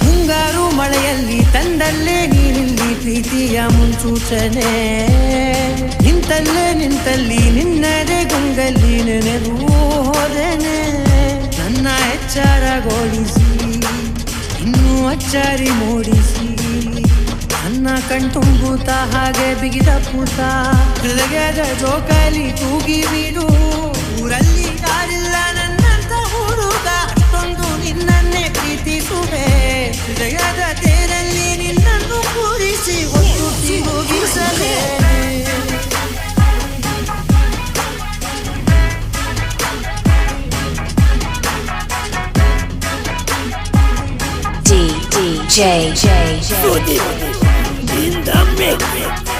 ಮುಂಗಾರು ಮಳೆಯಲ್ಲಿ ತಂದಲ್ಲೇ ನೀನಿಲ್ಲಿ ಪ್ರೀತಿಯ ಮುನ್ಸೂಚನೆ ನಿಂತಲ್ಲಿ ನಿನ್ನದೇ ಗುಂಗಲ್ಲಿ ನೆನೆದು ಹೋದೆನೆ ನನ್ನ ಎಚ್ಚರಗೊಳಿಸಿ ಇನ್ನೂ ಅಚ್ಚಾರಿ ಮೂಡಿಸಿ ನನ್ನ ಕಣ್ತುಂಬುತ್ತ ಹಾಗೆ ಬಿಗಿದ ಪೂತ ಹೃದಯದ ಜೋಕಾಲಿ ತೂಗಿ ಬಿಡು ಊರಲ್ಲಿ ಯಾರಿಲ್ಲ ನನ್ನಂತ ಹುಡುಗ ಅಷ್ಟೊಂದು ನಿನ್ನನ್ನೇ ಪ್ರೀತಿಸುವೆ ಹೃದಯದ ತೇರಲ್ಲಿ ನಿನ್ನನ್ನು ಕೂರಿಸಿ ಒತ್ತು ಹೋಗಿಸಲೇ DJ in the mix.